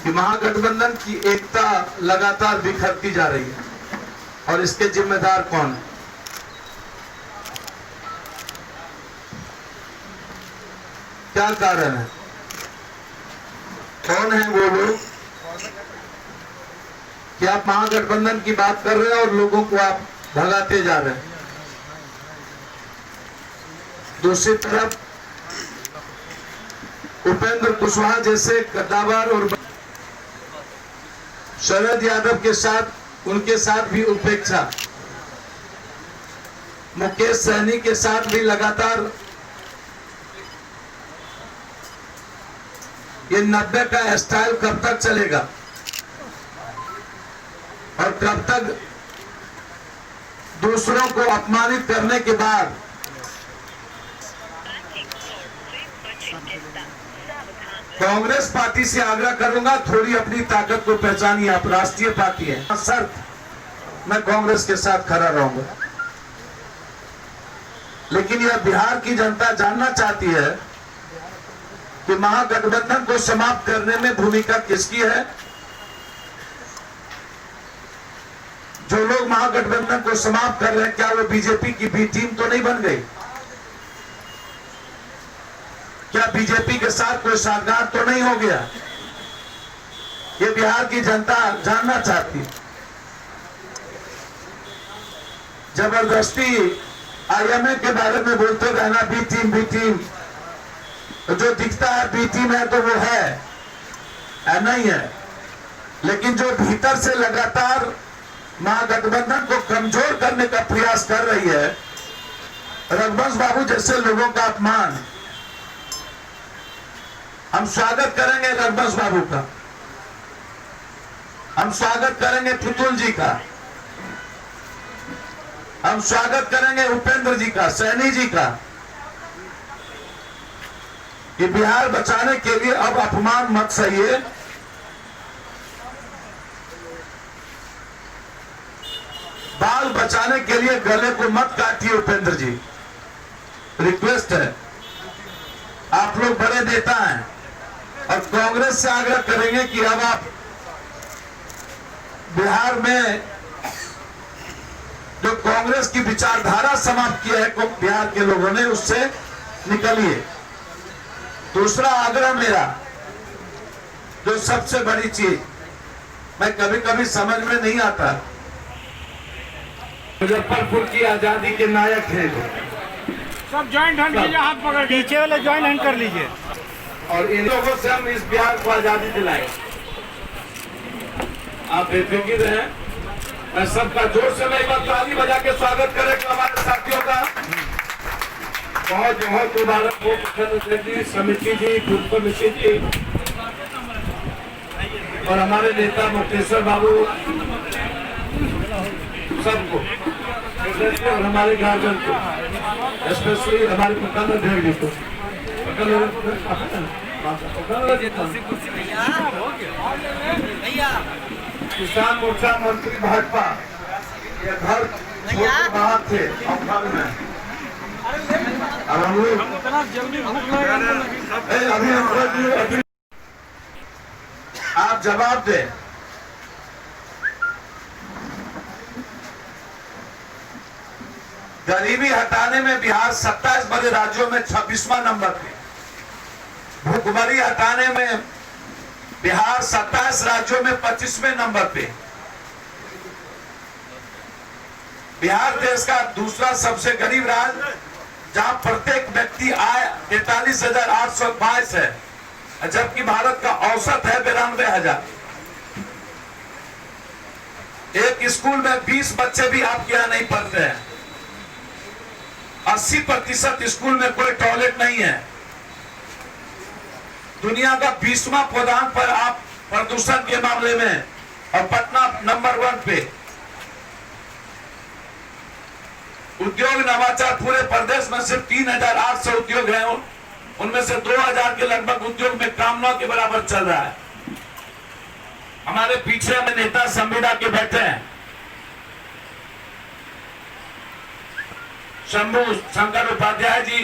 कि महागठबंधन की एकता लगातार बिखरती जा रही है और इसके जिम्मेदार कौन है? क्या कारण है? कौन है वो लोग कि आप महागठबंधन की बात कर रहे हैं और लोगों को आप भगाते जा रहे हैं? दूसरी तरफ उपेंद्र कुशवाहा जैसे कद्दावर और शरद यादव के साथ उनके साथ भी उपेक्षा, मुकेश सहनी के साथ भी लगातार ये 90 का स्टाइल कब तक चलेगा और कब तक दूसरों को अपमानित करने के बाद कांग्रेस पार्टी से आग्रह करूंगा, थोड़ी अपनी ताकत को पहचानिए। आप राष्ट्रीय पार्टी है, सर मैं कांग्रेस के साथ खड़ा रहूंगा, लेकिन यह बिहार की जनता जानना चाहती है कि महागठबंधन को समाप्त करने में भूमिका किसकी है। जो लोग महागठबंधन को समाप्त कर रहे हैं, क्या वो बीजेपी की बी टीम तो नहीं बन गई? क्या बीजेपी के साथ कोई साठगांठ तो नहीं हो गया? ये बिहार की जनता जानना चाहती है। जबरदस्ती आईएमए के बारे में बोलते रहना, बी टीम बी टीम, तो जो दिखता है बी टीम है तो वो है नहीं है, लेकिन जो भीतर से लगातार महागठबंधन को कमजोर करने का प्रयास कर रही है, रघुवंश बाबू जैसे लोगों का अपमान। हम स्वागत करेंगे रघुवंश बाबू का, हम स्वागत करेंगे पुतुल जी का, हम स्वागत करेंगे उपेंद्र जी का, सैनी जी का। ये बिहार बचाने के लिए अब अपमान मत सहिए। बाल बचाने के लिए गले को मत काटिए उपेंद्र जी, रिक्वेस्ट है। आप लोग बड़े नेता हैं और कांग्रेस से आग्रह करेंगे कि अब आप बिहार में जो कांग्रेस की विचारधारा समाप्त किया है बिहार के लोगों ने, उससे निकलिए। दूसरा आग्रह मेरा, जो सबसे बड़ी चीज मैं कभी कभी समझ में नहीं आता, मुजफ्फरपुर की आजादी के नायक हैं सब ज्वाइंट हैंड कीजिए, हाथ पकड़ के पीछे वाले ज्वाइंट हैंड कर लीजिए और इन लोगों से हम इस बिहार को आजादी दिलाएं। आप बेफिक्र हैं। मैं सबका जोर से मैं ताली बजा के स्वागत करेंगे हमारे साथियों का। बहुत बहुत मुबारक हो प्रखंड जी, समिति जी, बूथ कमेटी जी और हमारे नेता मुक्तेश्वर बाबू, सबको और हमारे गार्जियन को, स्पेशली हमारे प्रखंड अध्यक्ष जी को। किसान मोर्चा मंत्री भाजपा, ये घर छोड़ बाहर थे अफगान में, अब हम लोग अभी आप जवाब दें। गरीबी हटाने में बिहार 27 बड़े राज्यों में 26वां नंबर पे, भूखमरी हटाने में बिहार 27 राज्यों में 25वें नंबर पे। बिहार देश का दूसरा सबसे गरीब राज्य, जहां प्रत्येक व्यक्ति आय 43,822 है, जबकि भारत का औसत है 92,000। एक स्कूल में 20 बच्चे भी आपके यहाँ नहीं पढ़ते हैं। 80% स्कूल में कोई टॉयलेट नहीं है। दुनिया का 20वां पदान पर आप प्रदूषण के मामले में, और पटना नंबर 1 पे। उद्योग नवाचार पूरे प्रदेश में सिर्फ 3,800 उद्योग हैं, उनमें से 2,000 के लगभग उद्योग में काम न के बराबर चल रहा है। हमारे पीछे में नेता संविदा के बैठे हैं, शंभू शंकर उपाध्याय जी,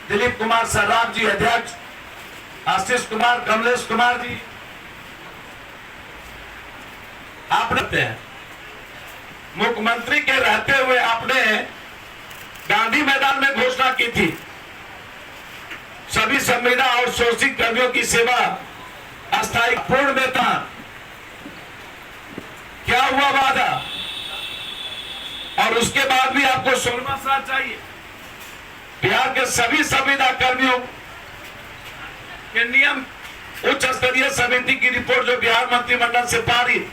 दिलीप कुमार सर्राफ जी अध्यक्ष, आशीष कुमार, कमलेश कुमार जी, आप रहते हैं, मुख्यमंत्री के रहते हुए आपने गांधी मैदान में घोषणा की थी सभी संविदा और शोषित कर्मियों की सेवा अस्थायी पूर्ण वेतन। क्या हुआ वादा? और उसके बाद भी आपको 16वां साल चाहिए। बिहार के सभी संविदा कर्मियों के नियम उच्च स्तरीय समिति की रिपोर्ट जो बिहार मंत्रिमंडल से पारित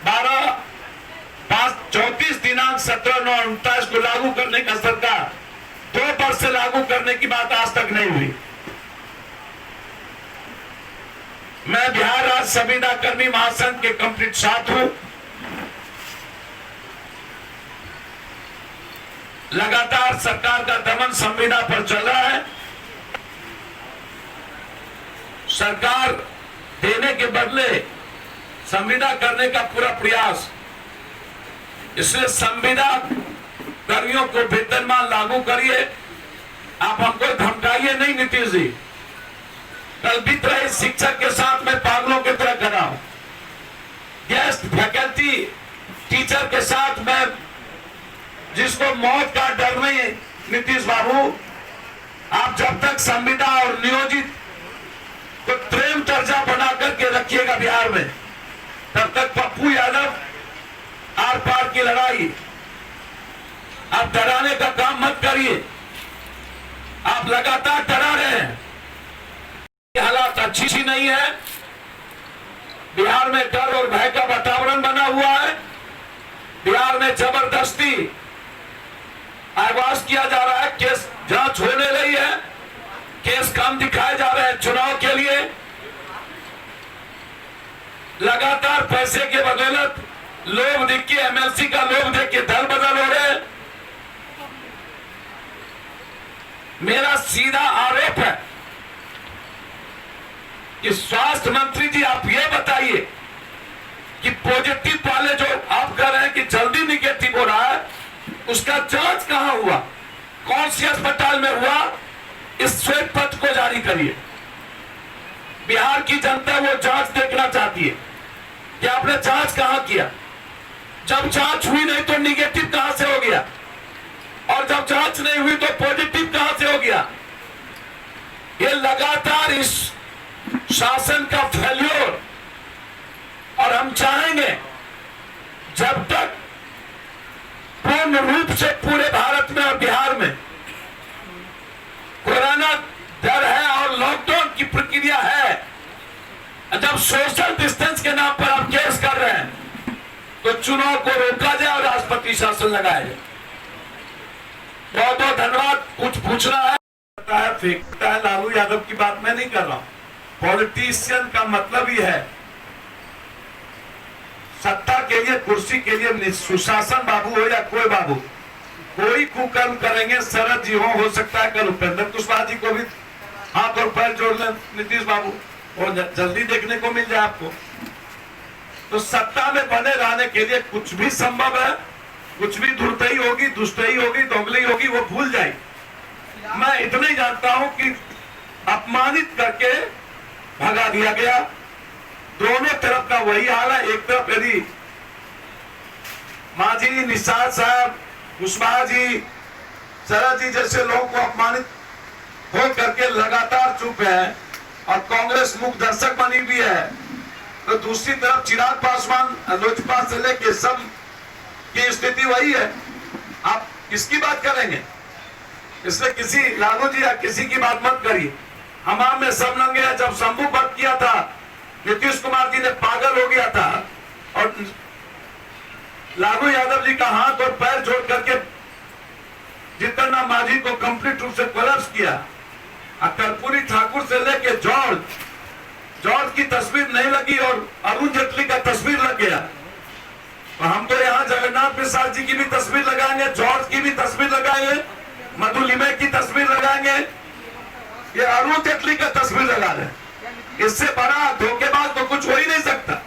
12/5/34 दिनांक 17/9/29 को लागू करने का सरकार 2 वर्ष से लागू करने की बात आज तक नहीं हुई। मैं बिहार राज्य संविदा कर्मी महासंघ के कंप्लीट साथ हूं। लगातार सरकार का दमन संविदा पर चल रहा है। सरकार देने के बदले संविदा करने का पूरा प्रयास, इसलिए संविदा कर्मियों को वेतनमान लागू करिए। आप हमको धमकाइए नहीं नीतीश जी। कल्पित रहे शिक्षक के साथ में पागलों की तरह कराऊं, गेस्ट फैकल्टी टीचर के साथ में जिसको मौत का डर नहीं है। नीतीश बाबू, आप जब तक संविदा और नियोजित को प्रेम दर्जा बना करके रखिएगा बिहार में, तब तक पप्पू यादव आर पार की लड़ाई। आप डराने का काम मत करिए। आप लगातार डरा रहे हैं। हालात अच्छी नहीं है। बिहार में डर और भय का वातावरण बना हुआ है। बिहार में जबरदस्ती आवाज किया जा रहा है। केस जांच होने रही है, केस कम दिखाए जा रहे हैं चुनाव के लिए। लगातार पैसे के बदौलत लोग देख के, एमएलसी का लोग देख के दल बदल हो रहे हैं। मेरा सीधा आरोप है कि स्वास्थ्य मंत्री जी, आप ये बताइए कि पॉजिटिव वाले जो आप कह रहे हैं कि जल्दी निगेटिव हो रहा है, उसका जांच कहां हुआ, कौन सी अस्पताल में हुआ? इस श्वेत पत्र को जारी करिए। बिहार की जनता वो जांच देखना चाहती है कि आपने जांच कहां किया। जब जांच हुई नहीं तो निगेटिव कहां से हो गया, और जब जांच नहीं हुई तो पॉजिटिव कहां से हो गया? ये लगातार इस शासन का फेल्योर। और हम चाहेंगे जब तक पूर्ण रूप से पूरे भारत में और बिहार में कोरोना डर है और लॉकडाउन की प्रक्रिया है, जब सोशल डिस्टेंस के नाम पर आप केस कर रहे हैं, तो चुनाव को रोका जाए और राष्ट्रपति शासन लगाया जाए। बहुत बहुत धन्यवाद। कुछ पूछना है? फेंकता है लालू यादव की बात मैं नहीं कर रहा हूं। पॉलिटिशियन का मतलब ही है सत्ता के लिए, कुर्सी के लिए, सुशासन बाबू हो या कोई बाबू, कोई कुकर्म करेंगे। शरद जी हो सकता है कल उपेंद्र कुशवाहा जी को भी हाथ और पैर जोड़ लें नीतीश बाबू, और जल्दी देखने को मिल जाए आपको। तो सत्ता में बने रहने के लिए कुछ भी संभव है। कुछ भी धुरतई होगी, दुष्टई होगी, दोगली होगी, वो भूल जाएगी। मैं इतना ही जानता हूं कि अपमानित करके भगा दिया गया। दोनों तरफ का वही हाल है। एक तरफ यदि मांझी, निषाद साहब, कुशवाहा जी, शरद जी जैसे लोगों को अपमानित हो करके लगातार चुप है और कांग्रेस मुख दर्शक बनी हुई है, तो दूसरी तरफ चिराग पासवान, लोजपा से लेके सब की स्थिति वही है। आप किसकी बात करेंगे? इसलिए किसी लालू जी या किसी की बात मत करिए। हमाम में सब नंगे हैं। जब शंभू वध किया था, नीतीश कुमार जी ने पागल हो गया था और लालू यादव जी का हाथ और पैर जोड़ करके जितना मांझी को कंप्लीट रूप से कोलैप्स किया। कर्पूरी ठाकुर से लेके जॉर्ज की तस्वीर नहीं लगी और अरुण जेटली का तस्वीर लग गया। तो हम तो यहाँ जगन्नाथ प्रसाद जी की भी तस्वीर लगाएंगे, जॉर्ज की भी तस्वीर लगाएंगे, मधु लिमय की तस्वीर लगाएंगे, ये अरुण जेटली का तस्वीर लगा रहे। इससे बड़ा धोखेबाज तो कुछ हो ही नहीं सकता।